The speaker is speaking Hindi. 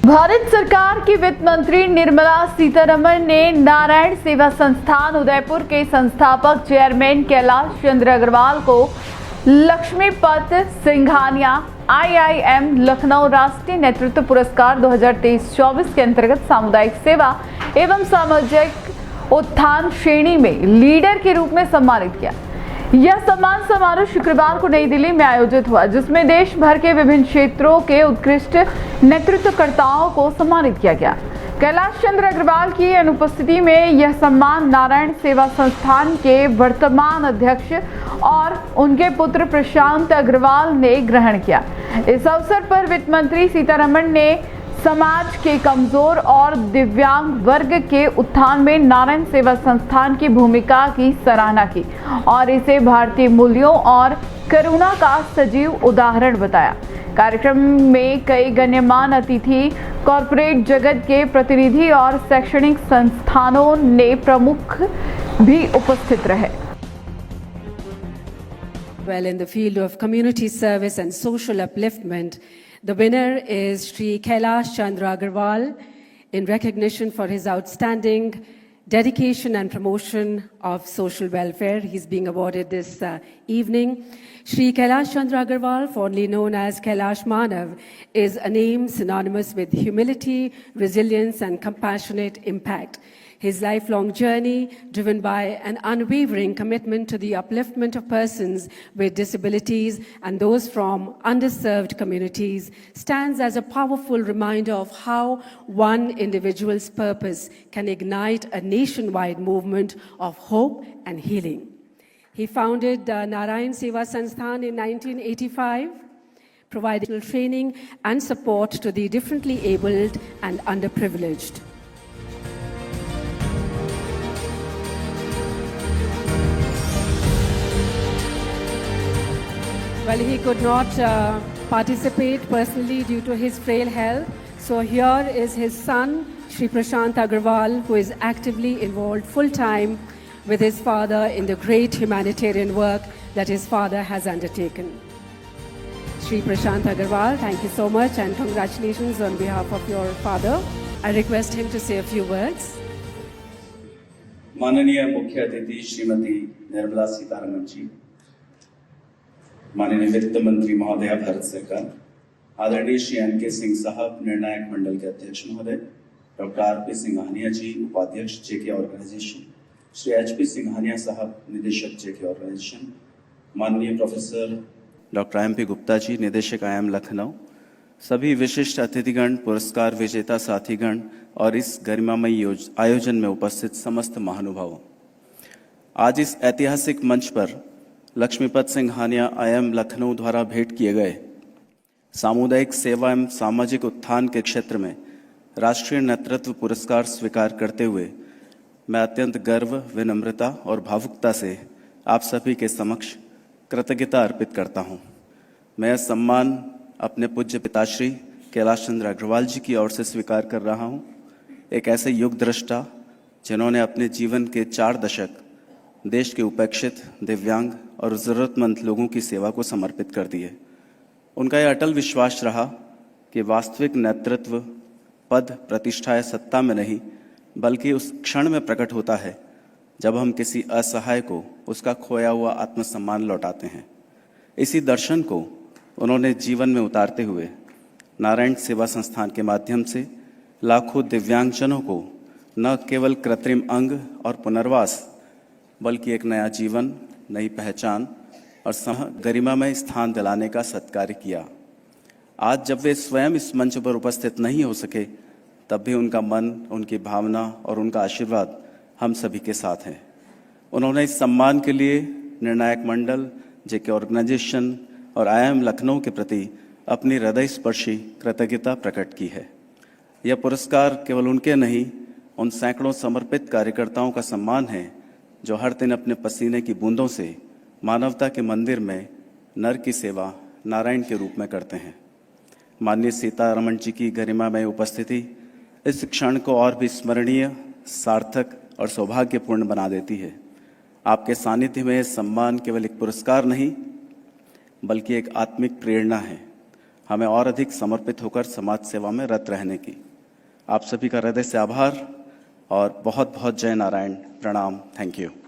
भारत सरकार की वित्त मंत्री निर्मला सीतारमण ने नारायण सेवा संस्थान उदयपुर के संस्थापक चेयरमैन कैलाश चंद्र अग्रवाल को लक्ष्मीपत सिंघानिया IIM लखनऊ राष्ट्रीय नेतृत्व पुरस्कार 2023-24 के अंतर्गत सामुदायिक सेवा एवं सामाजिक उत्थान श्रेणी में लीडर के रूप में सम्मानित किया। यह सम्मान समारोह शुक्रवार को नई दिल्ली में आयोजित हुआ, जिसमें देश भर के विभिन्न क्षेत्रों के उत्कृष्ट नेतृत्वकर्ताओं को सम्मानित किया गया। कैलाश चंद्र अग्रवाल की अनुपस्थिति में यह सम्मान नारायण सेवा संस्थान के वर्तमान अध्यक्ष और उनके पुत्र प्रशांत अग्रवाल ने ग्रहण किया। इस अवसर पर वित्त मंत्री सीतारमण ने समाज के कमजोर और दिव्यांग वर्ग के उत्थान में नारायण सेवा संस्थान की भूमिका की सराहना की और इसे भारतीय मूल्यों और करुणा का सजीव उदाहरण बताया। कार्यक्रम में कई गण्यमान्य अतिथि, कॉरपोरेट जगत के प्रतिनिधि और शैक्षणिक संस्थानों ने प्रमुख भी उपस्थित रहे। Well, in the field of community service and social upliftment, the winner is Shri Kailash Chandra Agarwal in recognition for his outstanding dedication and promotion of social welfare. He's being awarded this evening. Shri Kailash Chandra Agarwal, fondly known as Kailash Manav, is a name synonymous with humility, resilience, and compassionate impact. His lifelong journey, driven by an unwavering commitment to the upliftment of persons with disabilities and those from underserved communities, stands as a powerful reminder of how one individual's purpose can ignite a nationwide movement of hope and healing. He founded Narayan Seva Sansthan in 1985, providing training and support to the differently abled and underprivileged. Well, he could not participate personally due to his frail health. So here is his son, Shri Prashant Agarwal, who is actively involved full-time with his father in the great humanitarian work that his father has undertaken. Shri Prashant Agarwal, thank you so much and congratulations on behalf of your father. I request him to say a few words. माननीय मुख्य अतिथि श्रीमती निर्मला सीतारमण जी, माननीय वित्त मंत्री महोदय भारत सरकार, आदरणीय श्री NK सिंह साहब निर्णायक मंडल के अध्यक्ष महोदय, डॉक्टर RP सिंघानिया जी उपाध्यक्ष JK organisation, Shri HP Singhania साहब निदेशक JK ऑर्गेनाइजेशन, माननीय professor doctor MP Gupta ji निदेशक IIM लखनऊ, सभी विशिष्ट अतिथिगण, पुरस्कार विजेता साथीगण और इस गरिमामयी आयोजन में उपस्थित समस्त महानुभावों, आज इस ऐतिहासिक मंच पर लक्ष्मीपत सिंघानिया IIM लखनऊ द्वारा भेंट किए गए सामुदायिक सेवा एवं सामाजिक उत्थान के क्षेत्र में राष्ट्रीय नेतृत्व पुरस्कार स्वीकार करते हुए मैं अत्यंत गर्व, विनम्रता और भावुकता से आप सभी के समक्ष कृतज्ञता अर्पित करता हूं। मैं यह सम्मान अपने पूज्य पिताश्री कैलाश चंद्र अग्रवाल जी की ओर से स्वीकार कर रहा हूं, एक ऐसे युग दृष्टा जिन्होंने अपने जीवन के 4 दशक देश के उपेक्षित, दिव्यांग और ज़रूरतमंद लोगों की सेवा को समर्पित कर दिए। उनका यह अटल विश्वास रहा कि वास्तविक नेतृत्व पद, प्रतिष्ठा या सत्ता में नहीं, बल्कि उस क्षण में प्रकट होता है जब हम किसी असहाय को उसका खोया हुआ आत्मसम्मान लौटाते हैं। इसी दर्शन को उन्होंने जीवन में उतारते हुए नारायण सेवा संस्थान के माध्यम से लाखों दिव्यांगजनों को न केवल कृत्रिम अंग और पुनर्वास, बल्कि एक नया जीवन, नई पहचान और गरिमामय स्थान दिलाने का सत्कार किया। आज जब वे स्वयं इस मंच पर उपस्थित नहीं हो सके, तब भी उनका मन, उनकी भावना और उनका आशीर्वाद हम सभी के साथ है। उन्होंने इस सम्मान के लिए निर्णायक मंडल, JK ऑर्गेनाइजेशन और IIM लखनऊ के प्रति अपनी हृदय स्पर्शी कृतज्ञता प्रकट की है। यह पुरस्कार केवल उनके नहीं, उन सैकड़ों समर्पित कार्यकर्ताओं का सम्मान है जो हर दिन अपने पसीने की बूंदों से मानवता के मंदिर में नर की सेवा नारायण के रूप में करते हैं। माननीय सीतारमण जी की गरिमामय उपस्थिति इस क्षण को और भी स्मरणीय, सार्थक और सौभाग्यपूर्ण बना देती है। आपके सानिध्य में सम्मान केवल एक पुरस्कार नहीं, बल्कि एक आत्मिक प्रेरणा है। हमें और अधिक समर्पित होकर समाज सेवा में रत रहने की। आप सभी का हृदय से आभार और बहुत बहुत जय नारायण, प्रणाम, थैंक यू।